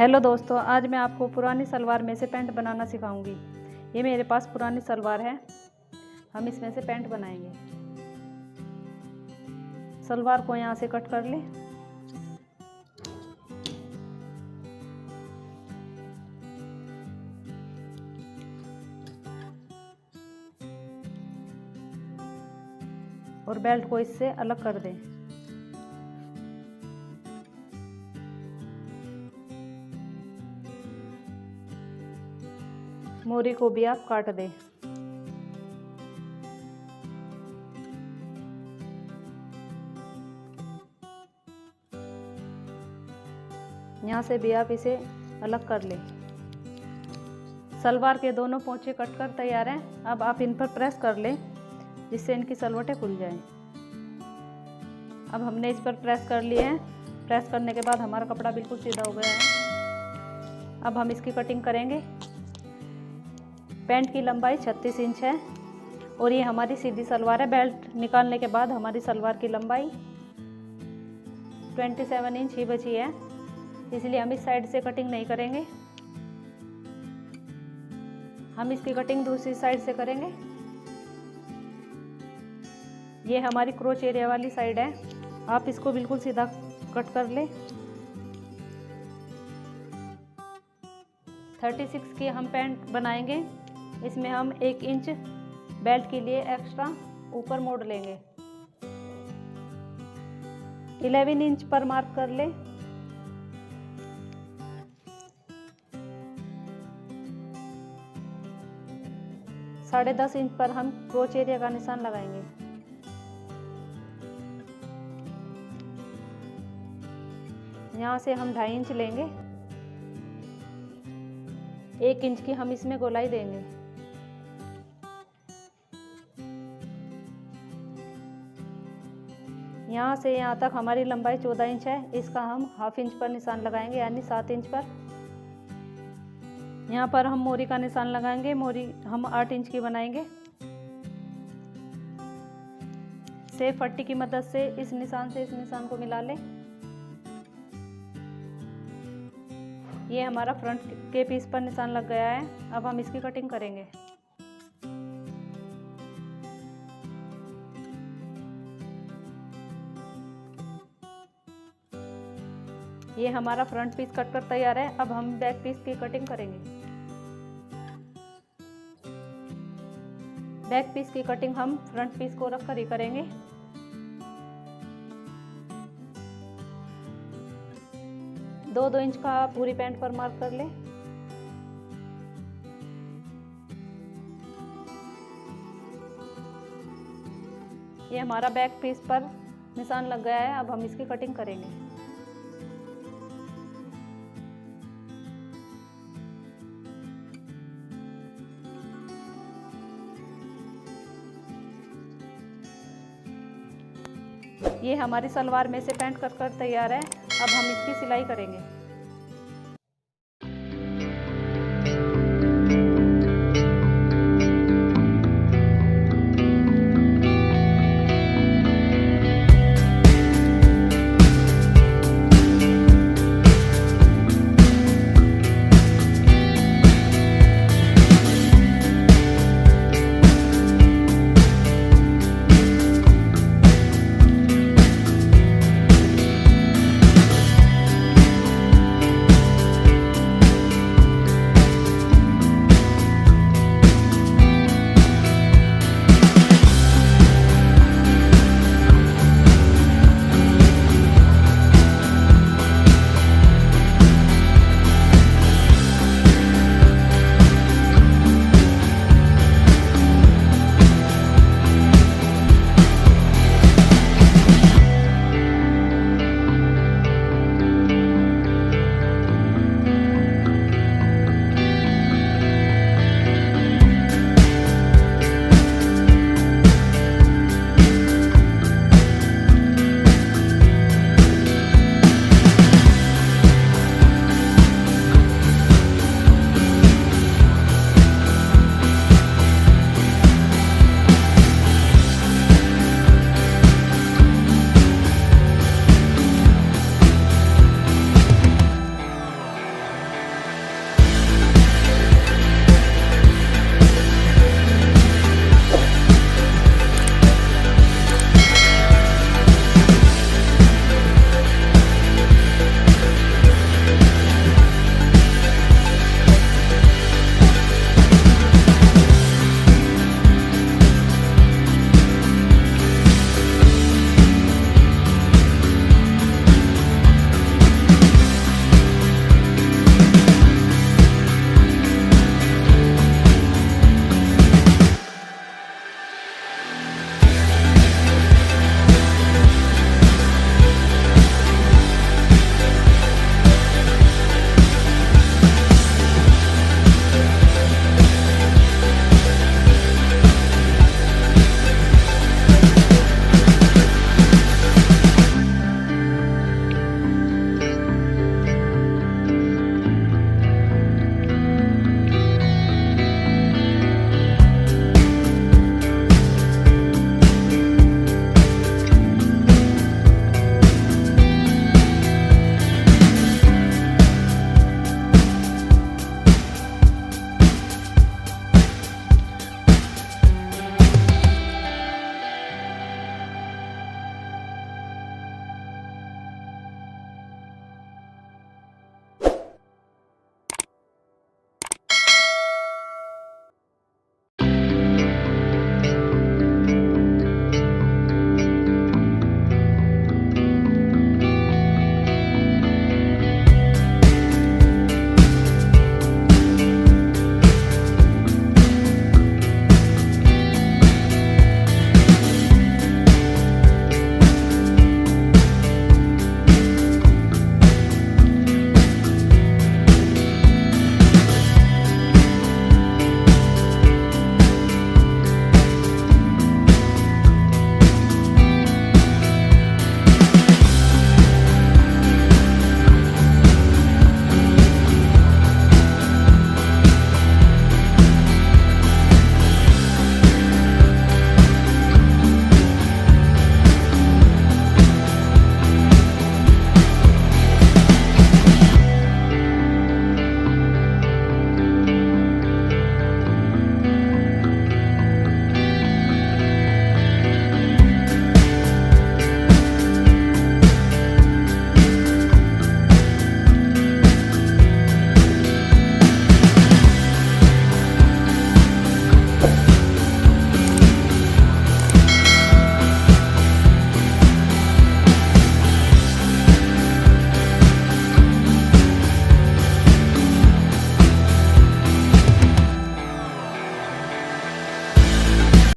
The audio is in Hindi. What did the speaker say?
हेलो दोस्तों, आज मैं आपको पुरानी सलवार में से पैंट बनाना सिखाऊंगी। ये मेरे पास पुरानी सलवार है, हम इसमें से पैंट बनाएंगे। सलवार को यहाँ से कट कर लें। और बेल्ट को इससे अलग कर दें। मोरी को भी आप काट दें। यहाँ से भी आप इसे अलग कर लें। सलवार के दोनों पोंचे कट कर तैयार हैं। अब आप इन पर प्रेस कर लें जिससे इनकी सलवटें खुल जाएं। अब हमने इस पर प्रेस कर लिए हैं। प्रेस करने के बाद हमारा कपड़ा बिल्कुल सीधा हो गया है। अब हम इसकी कटिंग करेंगे। पैंट की लंबाई 36 इंच है और ये हमारी सीधी सलवार है। बेल्ट निकालने के बाद हमारी सलवार की लंबाई 27 इंच ही बची है, इसलिए हम इस साइड से कटिंग नहीं करेंगे। हम इसकी कटिंग दूसरी साइड से करेंगे। ये हमारी क्रोच एरिया वाली साइड है, आप इसको बिल्कुल सीधा कट कर ले। 36 की हम पैंट बनाएंगे। इसमें हम 1 इंच बेल्ट के लिए एक्स्ट्रा ऊपर मोड़ लेंगे। 11 इंच पर मार्क कर ले। साढ़े 10 इंच पर हम क्रोच एरिया का निशान लगाएंगे। यहाँ से हम 2.5 इंच लेंगे। 1 इंच की हम इसमें गोलाई देंगे। यहाँ से यहाँ तक हमारी लंबाई 14 इंच है। इसका हम 1/2 इंच पर निशान लगाएंगे, यानी 7 इंच पर। यहाँ पर हम मोरी का निशान लगाएंगे। मोरी हम 8 इंच की बनाएंगे। सेब पट्टी की मदद से इस निशान से इस निशान को मिला लें। ये हमारा फ्रंट के पीस पर निशान लग गया है। अब हम इसकी कटिंग करेंगे। ये हमारा फ्रंट पीस कट कर तैयार है। अब हम बैक पीस की कटिंग करेंगे। बैक पीस की कटिंग हम फ्रंट पीस को रख कर ही करेंगे। दो इंच का पूरी पैंट पर मार्क कर ले। ये हमारा बैक पीस पर निशान लग गया है। अब हम इसकी कटिंग करेंगे। ये हमारी सलवार में से पैंट कट कर तैयार है। अब हम इसकी सिलाई करेंगे।